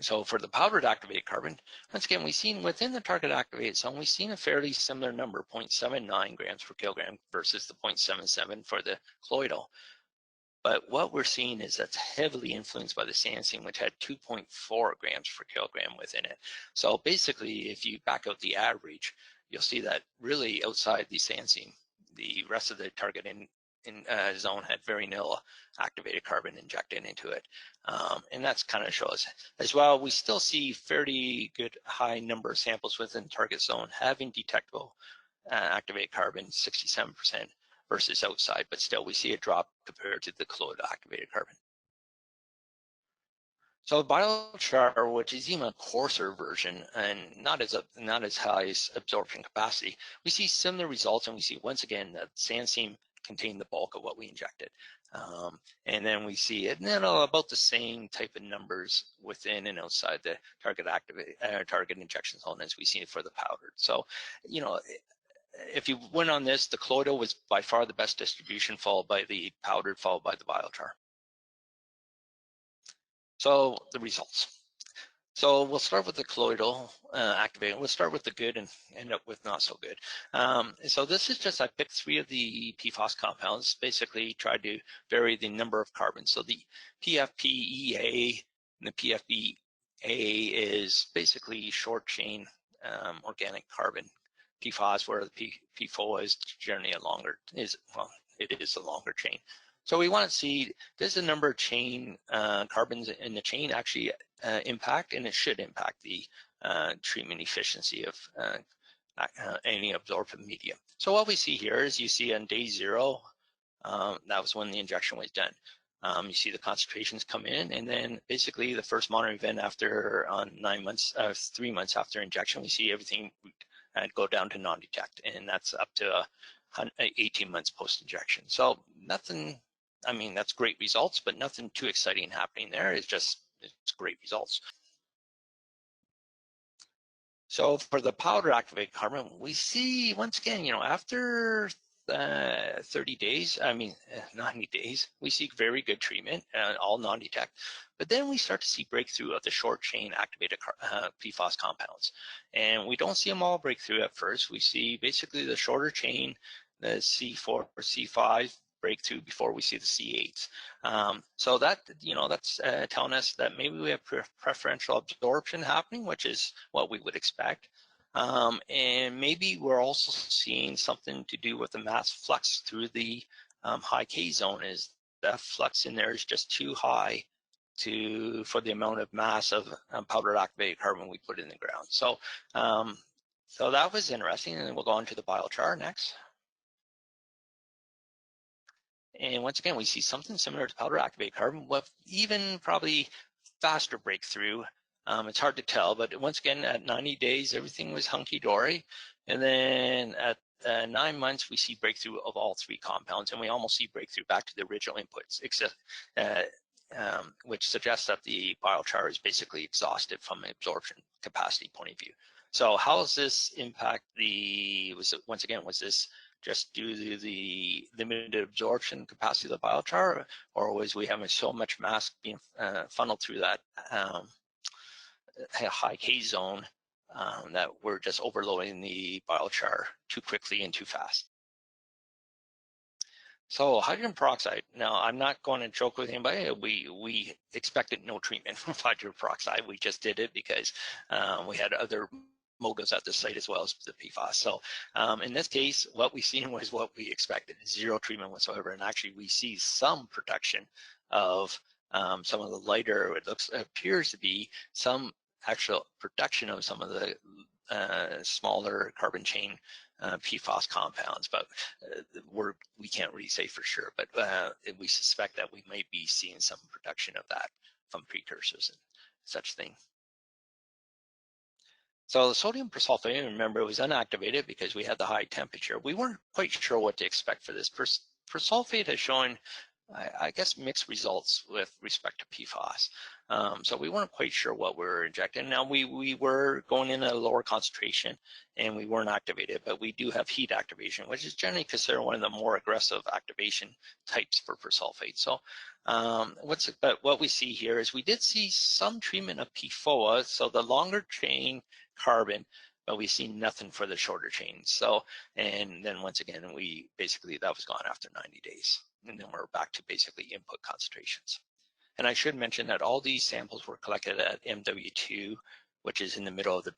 S3: So for the powdered activated carbon, once again, we've seen within the target activated zone, we've seen a fairly similar number, 0.79 grams per kilogram versus the 0.77 for the colloidal. But what we're seeing is that's heavily influenced by the sand seam, which had 2.4 grams per kilogram within it. So basically, if you back out the average, you'll see that really outside the sand seam, the rest of the target zone had very nil activated carbon injected into it. And that's kind of shows. As well, we still see fairly good high number of samples within the target zone having detectable activated carbon, 67%. Versus outside, but still we see a drop compared to the colloidal activated carbon. So biochar, which is even a coarser version and not as high absorption capacity, we see similar results, and we see once again that sand seam contained the bulk of what we injected. And then we see it, about the same type of numbers within and outside the target injection zone as we see for the powdered. So, if you went on this, the colloidal was by far the best distribution, followed by the powdered, followed by the biochar. So the results. So we'll start with the colloidal activated. We'll start with the good and end up with not so good. So this is just, I picked 3 of the PFOS compounds, basically tried to vary the number of carbons. So the PFPeA and the PFBA is basically short chain organic carbon. PFAS, where the PFOA is generally it is a longer chain. So we want to see, does the number of chain carbons in the chain actually impact, and it should impact the treatment efficiency of any absorptive media. So what we see here is you see on day 0, that was when the injection was done. You see the concentrations come in, and then basically the first monitoring event after 3 months after injection, we see everything and go down to non-detect, and that's up to 18 months post-injection. So nothing, I mean, that's great results, but nothing too exciting happening there. It's great results. So for the powder activated carbon, we see, once again, after 30 days, 90 days, we see very good treatment, all non-detect. But then we start to see breakthrough of the short chain activated PFOS compounds. And we don't see them all breakthrough at first. We see basically the shorter chain, the C4 or C5 breakthrough before we see the C8s. So that, that's telling us that maybe we have preferential absorption happening, which is what we would expect. And maybe we're also seeing something to do with the mass flux through the high K zone. Is that flux in there is just too high for the amount of mass of powder activated carbon we put in the ground. So, so that was interesting, and then we'll go on to the biochar next. And once again, we see something similar to powder activated carbon, with even probably faster breakthrough. It's hard to tell, but once again, at 90 days, everything was hunky-dory. And then at 9 months, we see breakthrough of all three compounds, and we almost see breakthrough back to the original inputs, except, which suggests that the biochar is basically exhausted from an absorption capacity point of view. So how does this impact was this just due to the limited absorption capacity of the biochar, or was we having so much mass being funneled through that high K zone that we're just overloading the biochar too quickly and too fast? So hydrogen peroxide. Now, I'm not going to joke with anybody. We expected no treatment from hydrogen peroxide. We just did it because we had other motives at the site as well as the PFAS. So in this case, what we seen was what we expected, zero treatment whatsoever. And actually we see some production of some of the lighter, appears to be some actual production of some of the smaller carbon chain PFOS compounds, but we can't really say for sure, but we suspect that we might be seeing some production of that from precursors and such thing. So the sodium persulfate, remember, it was unactivated because we had the high temperature. We weren't quite sure what to expect for this. Persulfate has shown, I guess, mixed results with respect to PFAS. So we weren't quite sure what we were injecting. Now we were going in at a lower concentration and we weren't activated, but we do have heat activation, which is generally considered one of the more aggressive activation types for persulfate. So but what we see here is we did see some treatment of PFOA, so the longer chain carbon, but we see nothing for the shorter chain. So, and then once again, that was gone after 90 days. And then we're back to basically input concentrations. And I should mention that all these samples were collected at MW2, which is in the middle of the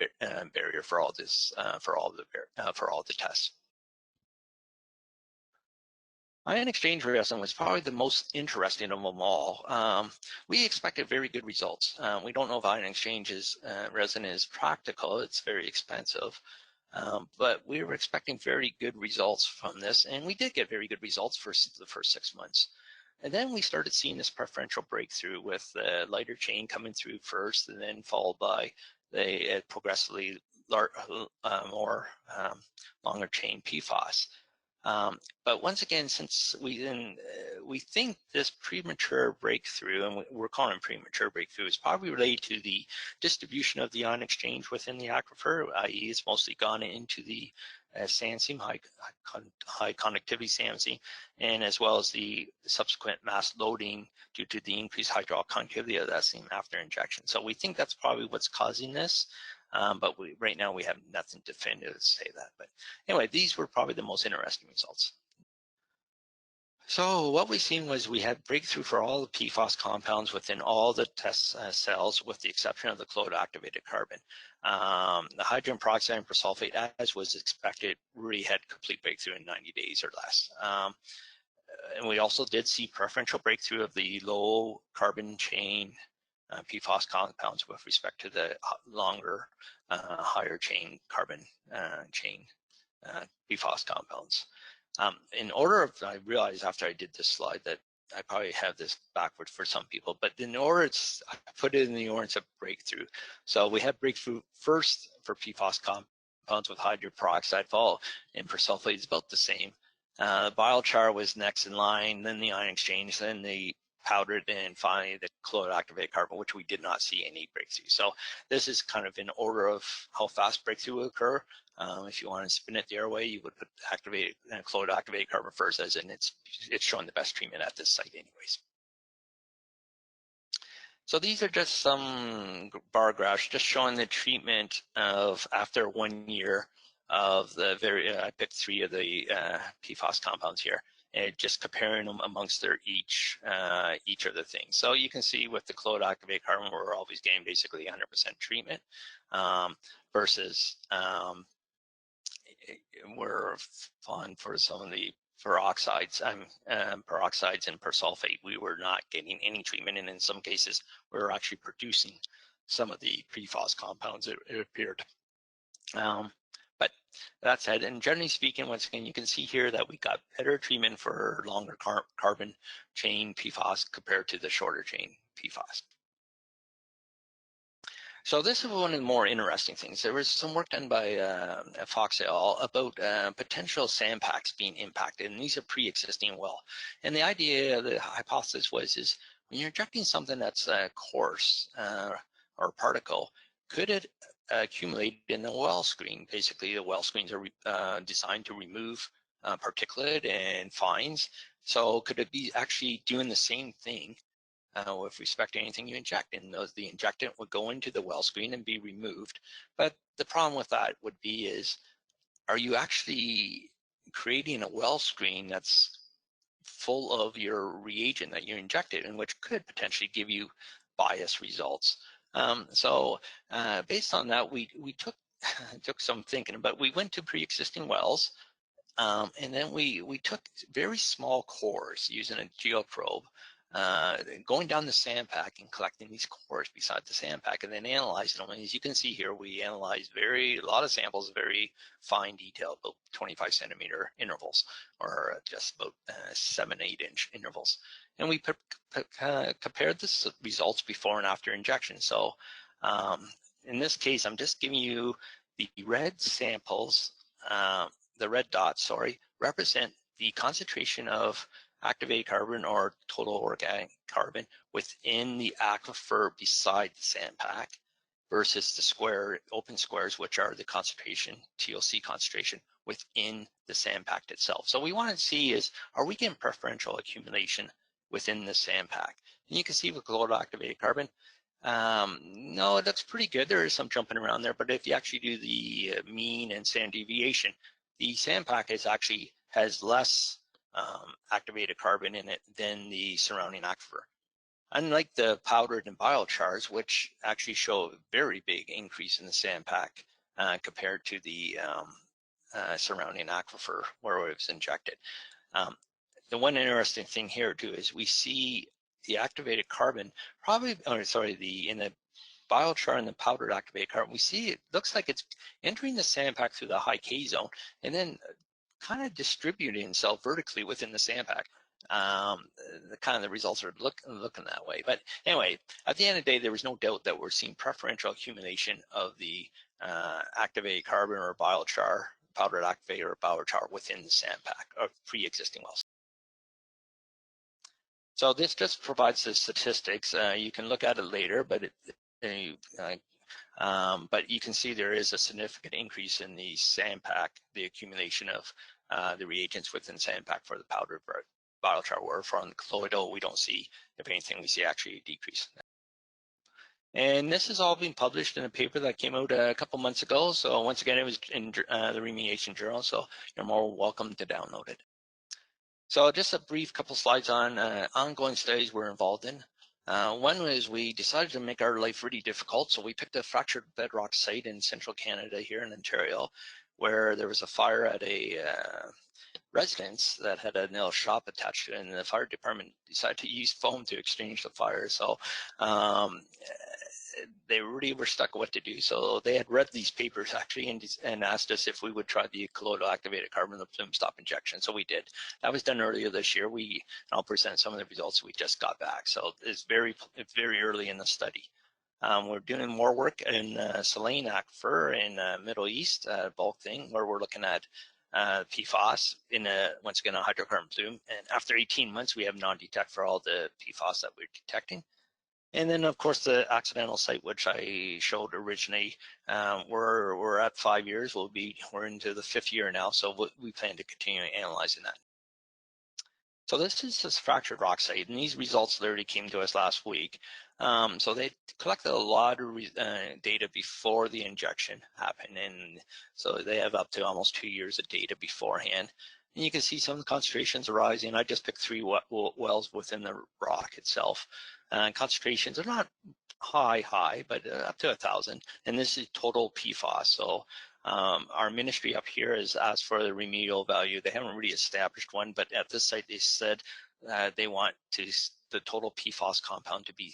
S3: barrier for all this, for all the tests. Ion exchange resin was probably the most interesting of them all. We expected very good results. We don't know if ion exchange resin is practical. It's very expensive. But we were expecting very good results from this, and we did get very good results for the first 6 months. And then we started seeing this preferential breakthrough with the lighter chain coming through first, and then followed by the progressively more longer chain PFAS. But once again, since we think this premature breakthrough, and we're calling it premature breakthrough, is probably related to the distribution of the ion exchange within the aquifer, i.e. it's mostly gone into the sand seam, high conductivity sand seam, and as well as the subsequent mass loading due to the increased hydraulic conductivity of that seam after injection. So we think that's probably what's causing this. But right now we have nothing definitive to say that. But anyway, these were probably the most interesting results. So what we've seen was we had breakthrough for all the PFOS compounds within all the test cells, with the exception of the colloidal activated carbon. The hydrogen peroxide and persulfate, as was expected, really had complete breakthrough in 90 days or less. And we also did see preferential breakthrough of the low carbon chain PFOS compounds with respect to the longer, higher chain carbon chain PFOS compounds. In order of, I realized after I did this slide that I probably have this backwards for some people, but in order, I put it in the order of breakthrough. So we had breakthrough first for PFOS compounds compounds with hydrogen peroxide fall, and persulfate is about the same. The biochar was next in line, then the ion exchange, then the powdered, and finally the colloidal activated carbon, which we did not see any breakthrough. So this is kind of in order of how fast breakthrough will occur. If you want to spin it the other way, you would put activated colloidal activated carbon first, as in it's showing the best treatment at this site anyways. So these are just some bar graphs just showing the treatment of after 1 year of the I picked 3 of the PFOS compounds here, and just comparing them amongst their each of the things. So you can see with the colloidal activated carbon, we're always getting basically 100% treatment versus we're on for some of the peroxides and persulfate. We were not getting any treatment, and in some cases, we were actually producing some of the PFOS compounds, it appeared. But that said, and generally speaking, once again, you can see here that we got better treatment for longer carbon chain PFOS compared to the shorter chain PFOS. So this is one of the more interesting things. There was some work done by Foc et al. About potential sandpacks being impacted, and these are pre-existing well. And the idea, the hypothesis was, when you're injecting something that's coarse or particle, could it accumulate in the well screen? Basically, the well screens are designed to remove particulate and fines. So could it be actually doing the same thing with respect to anything you inject? And the injectant would go into the well screen and be removed. But the problem with that would be are you actually creating a well screen that's full of your reagent that you injected, and which could potentially give you biased results? So based on that, we took some thinking, but we went to pre-existing wells, and then we took very small cores using a geoprobe, going down the sandpack and collecting these cores beside the sandpack, and then analyzing them. And as you can see here, we analyzed a lot of samples, very fine detail, about 25 centimeter intervals, or just about 7-8 inch intervals. And we compared the results before and after injection. So in this case, I'm just giving you the red samples, the red dots, sorry, represent the concentration of activated carbon or total organic carbon within the aquifer beside the sandpack, versus the open squares, which are the concentration, TOC concentration, within the sandpack itself. So we want to see are we getting preferential accumulation within the sandpack? And you can see with colloidal activated carbon, no, it looks pretty good. There is some jumping around there, but if you actually do the mean and standard deviation, the sandpack has less activated carbon in it than the surrounding aquifer. Unlike the powdered and biochars, which actually show a very big increase in the sandpack compared to the surrounding aquifer where it was injected. The one interesting thing here too is we see the activated carbon in the biochar and the powdered activated carbon, we see it looks like it's entering the sandpack through the high K zone and then kind of distributing itself vertically within the sandpack. The results are looking that way. But anyway, at the end of the day, there was no doubt that we're seeing preferential accumulation of the activated carbon or biochar, powdered activated or biochar within the sandpack of pre-existing wells. So this just provides the statistics. You can look at it later, but but you can see there is a significant increase in the sandpack, the accumulation of the reagents within sandpack for the powdered biochar, where from the colloidal, we don't see, if anything, we see actually a decrease. And this has all been published in a paper that came out a couple months ago. So once again, it was in the Remediation Journal, so you're more welcome to download it. So just a brief couple slides on ongoing studies we're involved in. One was we decided to make our life really difficult, so we picked a fractured bedrock site in central Canada here in Ontario, where there was a fire at a residence that had a nail shop attached to it, and the fire department decided to use foam to extinguish the fire. So they really were stuck what to do. So they had read these papers actually and asked us if we would try the colloidal activated carbon, the plume stop injection. So we did. That was done earlier this year. I'll present some of the results we just got back. So it's very early in the study. We're doing more work in saline aquifer in Middle East, bulk thing, where we're looking at PFOS in once again a hydrocarbon plume. And after 18 months, we have non-detect for all the PFOS that we're detecting. And then, of course, the accidental site, which I showed originally, we're at 5 years. We're into the 5th year now, so we plan to continue analyzing that. So this is this fractured rock site, and these results literally came to us last week. So they collected a lot of data before the injection happened, and so they have up to almost 2 years of data beforehand. And you can see some of the concentrations are rising. I just picked 3 wells within the rock itself. Concentrations are not high, but up to 1,000. And this is total PFOS. So our ministry up here has asked for the remedial value. They haven't really established one, but at this site they said they want the total PFOS compound to be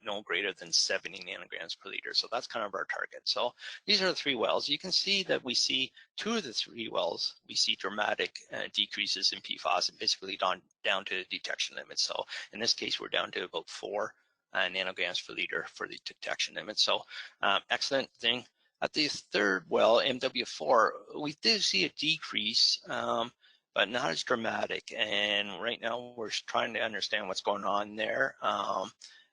S3: no greater than 70 nanograms per liter. So that's kind of our target. So these are the 3 wells. You can see that we see 2 of the 3 wells, we see dramatic decreases in PFOS, and basically down to detection limits. So in this case, we're down to about 4 nanograms per liter for the detection limit. So excellent thing. At the 3rd well, MW4, we did see a decrease, but not as dramatic. And right now we're trying to understand what's going on there.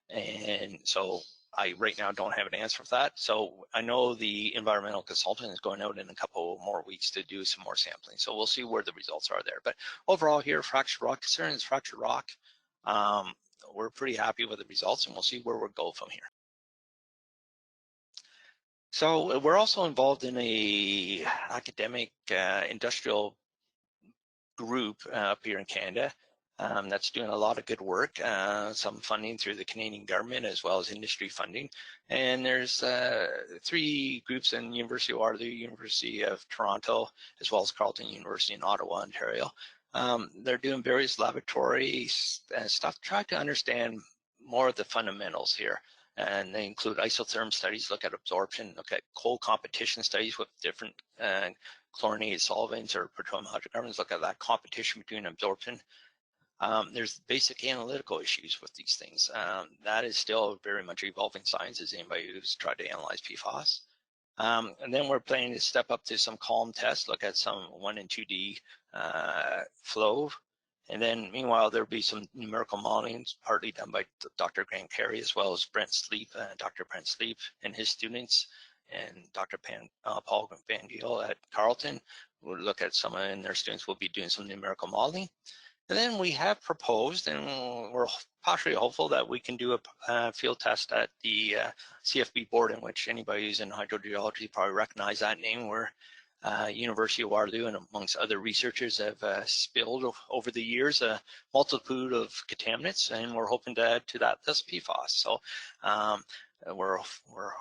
S3: And so I right now don't have an answer for that. So I know the environmental consultant is going out in a couple more weeks to do some more sampling. So we'll see where the results are there. But overall here, fractured rock, concern is fractured rock. We're pretty happy with the results, and we'll see where we'll go from here. So we're also involved in a academic industrial group up here in Canada that's doing a lot of good work, some funding through the Canadian government as well as industry funding. And there's 3 groups in University of Waterloo, University of Toronto, as well as Carleton University in Ottawa, Ontario. They're doing various laboratory stuff, trying to understand more of the fundamentals here. And they include isotherm studies, look at absorption, look at cold competition studies with different chlorinated solvents or petroleum hydrocarbons, look at that competition between absorption. There's basic analytical issues with these things. That is still very much evolving science, as anybody who's tried to analyze PFOS. And then we're planning to step up to some column tests, look at some 1 and 2D flow. And then meanwhile, there'll be some numerical modeling, partly done by Dr. Grant Carey, as well as Brent Sleep, Dr. Brent Sleep and his students, and Dr. Paul Van Giel at Carleton. We'll look at some and their students will be doing some numerical modeling. And then we have proposed, and we're partially hopeful that we can do a field test at the CFB board, in which anybody who's in hydrogeology probably recognize that name, where University of Waterloo and amongst other researchers have spilled over the years a multitude of contaminants, and we're hoping to add to that this PFOS. So we're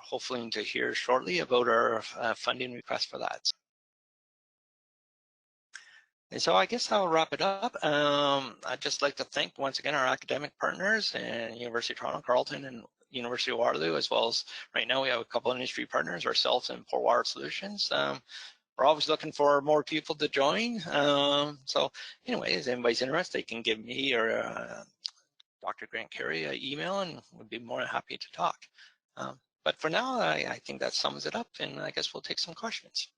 S3: hoping to hear shortly about our funding request for that. And so I guess I'll wrap it up. I'd just like to thank once again our academic partners and University of Toronto, Carleton, and University of Waterloo, as well as right now we have a couple of industry partners, ourselves and Port Water Solutions. We're always looking for more people to join. So anyways, if anybody's interested, they can give me or Dr. Grant Carey an email, and we'd be more than happy to talk. But for now, I think that sums it up, and I guess we'll take some questions.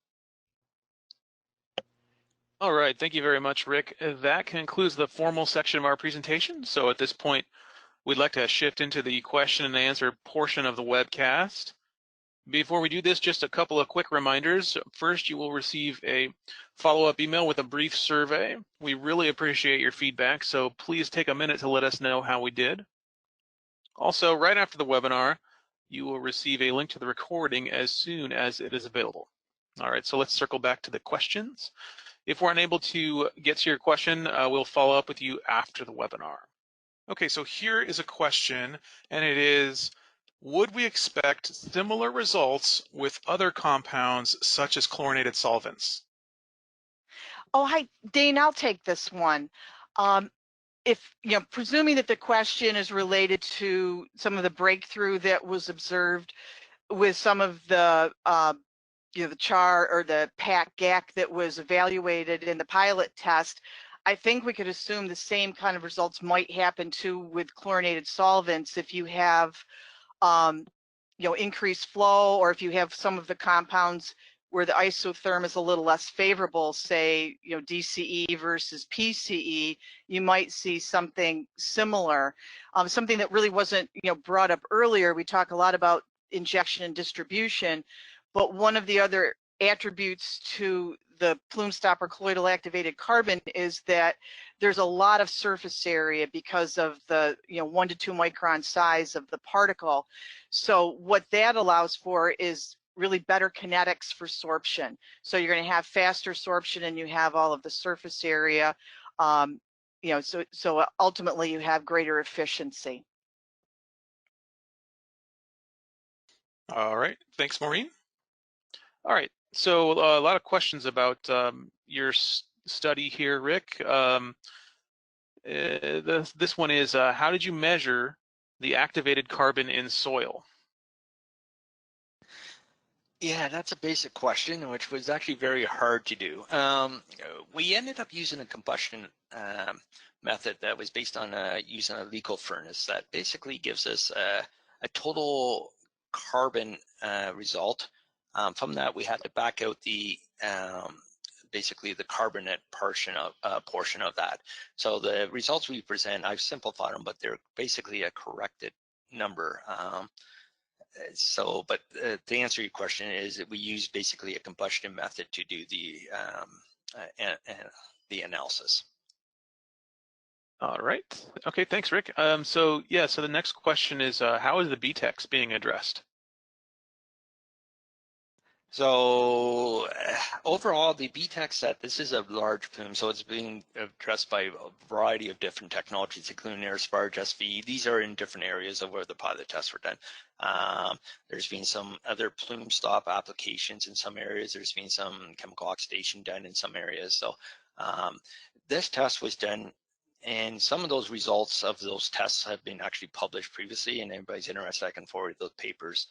S1: All right, thank you very much, Rick. That concludes the formal section of our presentation. So at this point, we'd like to shift into the question and answer portion of the webcast. Before we do this, just a couple of quick reminders. First, you will receive a follow-up email with a brief survey. We really appreciate your feedback, so please take a minute to let us know how we did. Also, right after the webinar, you will receive a link to the recording as soon as it is available. All right, so let's circle back to the questions. If we're unable to get to your question, we'll follow up with you after the webinar. Okay, so here is a question, and it is, would we expect similar results with other compounds such as chlorinated solvents?
S2: Oh, hi, Dane, I'll take this one. If, presuming that the question is related to some of the breakthrough that was observed with some of the, the char or the PAC-GAC that was evaluated in the pilot test, I think we could assume the same kind of results might happen too with chlorinated solvents if you have increased flow, or if you have some of the compounds where the isotherm is a little less favorable, say, DCE versus PCE, you might see something similar. Something that really wasn't, brought up earlier. We talk a lot about injection and distribution, but one of the other attributes to the plume stopper colloidal activated carbon is that there's a lot of surface area because of the 1 to 2 micron size of the particle. So what that allows for is really better kinetics for sorption. So you're going to have faster sorption, and you have all of the surface area. So ultimately you have greater efficiency.
S1: All right, thanks, Maureen. All right, so a lot of questions about your study here, Rick. This one is, how did you measure the activated carbon in soil?
S3: Yeah, that's a basic question, which was actually very hard to do. We ended up using a combustion method that was based on using a legal furnace that basically gives us a total carbon result. From that, we had to back out the basically the carbonate portion of that. So the results we present, I've simplified them, but they're basically a corrected number. But to answer your question is that we use basically a combustion method to do the analysis.
S1: All right. Okay, thanks, Rick. So the next question is, how is the BTEX being addressed?
S3: So overall, the BTEX set, this is a large plume, so it's being addressed by a variety of different technologies, including AirSparge, SV. These are in different areas of where the pilot tests were done. There's been some other plume stop applications in some areas. There's been some chemical oxidation done in some areas. So this test was done, and some of those results of those tests have been actually published previously, and anybody's interested, I can forward those papers.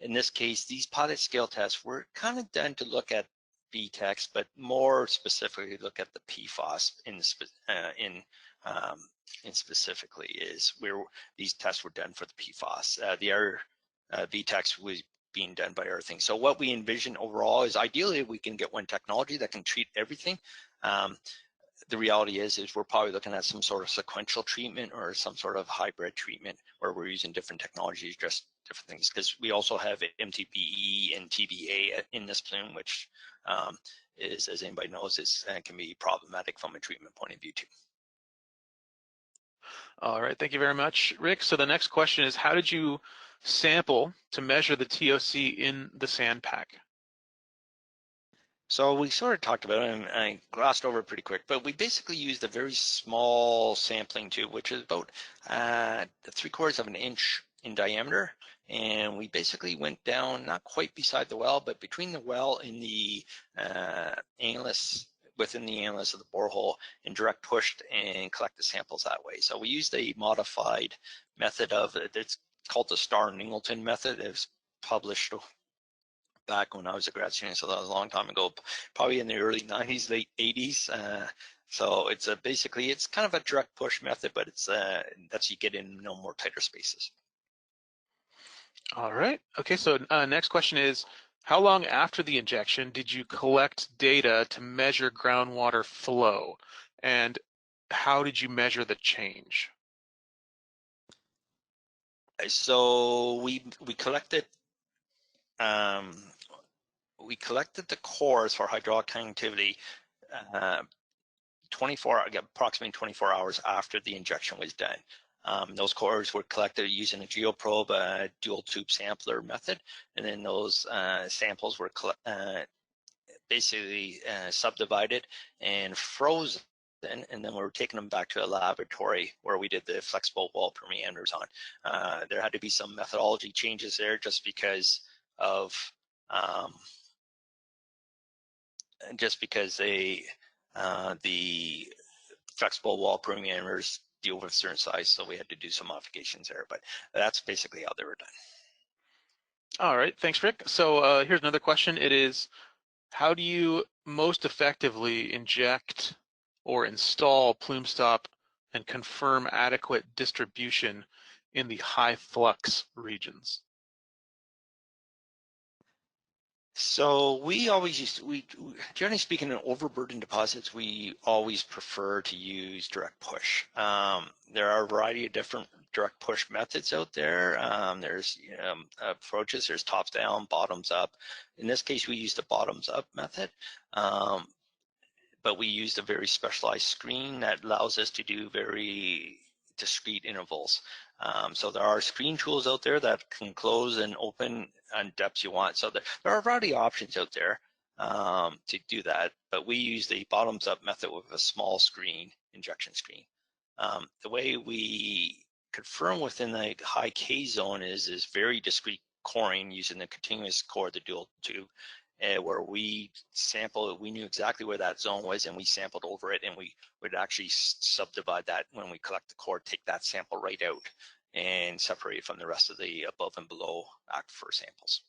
S3: In this case, these pilot scale tests were kind of done to look at BTEX, but more specifically look at the PFOS in specifically is where these tests were done for the PFOS. The other BTEX was being done by other things. So what we envision overall is ideally we can get one technology that can treat everything. The reality is we're probably looking at some sort of sequential treatment or some sort of hybrid treatment where we're using different technologies, just different things, because we also have MTBE and TBA in this plume, which is, as anybody knows, can be problematic from a treatment point of view too.
S1: All right, thank you very much, Rick. So the next question is, how did you sample to measure the TOC in the sand pack?
S3: So we sort of talked about it, and I glossed over it pretty quick, but we basically used a very small sampling tube, which is about 3/4 of an inch in diameter. And we basically went down, not quite beside the well, but between the well and the annulus, within the annulus of the borehole, and direct pushed and collect the samples that way. So we used a modified method of it. It's called the Starr-Ningleton method. It was published back when I was a grad student, so that was a long time ago, probably in the early 90s, late 80s. So it's basically, it's kind of a direct push method, but it's that's you get in more tighter spaces.
S1: All right. Okay, so next question is, how long after the injection did you collect data to measure groundwater flow? And how did you measure the change?
S3: So we collected the cores for hydraulic conductivity approximately 24 hours after the injection was done. Those cores were collected using a geoprobe, a dual tube sampler method, and then those samples were basically subdivided and frozen, and then we were taking them back to a laboratory where we did the flexible wall parameters on. There had to be some methodology changes there just because of the flexible wall parameters deal with a certain size, so we had to do some modifications there, but that's basically how they were done.
S1: All right, thanks, Rick. So here's another question. It is, how do you most effectively inject or install plume stop and confirm adequate distribution in the high flux regions?
S3: So we always generally speaking, in overburdened deposits, we always prefer to use direct push. There are a variety of different direct push methods out there. There's approaches, there's tops down, bottoms up. In this case, we used the bottoms up method, but we used a very specialized screen that allows us to do very discrete intervals. So there are screen tools out there that can close and open on depths you want. So there are a variety of options out there to do that, but we use the bottoms up method with a small screen, injection screen. The way we confirm within the high K zone is very discrete coring using the continuous core, the dual tube, where we sample, we knew exactly where that zone was and we sampled over it, and we would actually subdivide that when we collect the core, take that sample right out and separate it from the rest of the above and below aquifer samples.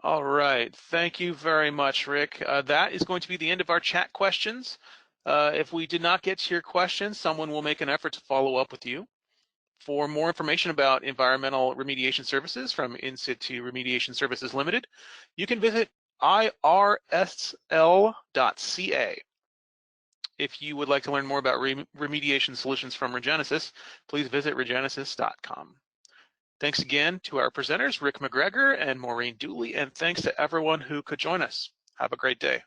S1: All right, thank you very much, Rick. That is going to be the end of our chat questions. If we did not get to your question, someone will make an effort to follow up with you. For more information about environmental remediation services from InSitu Remediation Services Ltd, you can visit irsl.ca. If you would like to learn more about remediation solutions from Regenesis, please visit regenesis.com. Thanks again to our presenters, Rick McGregor and Maureen Dooley, and thanks to everyone who could join us. Have a great day.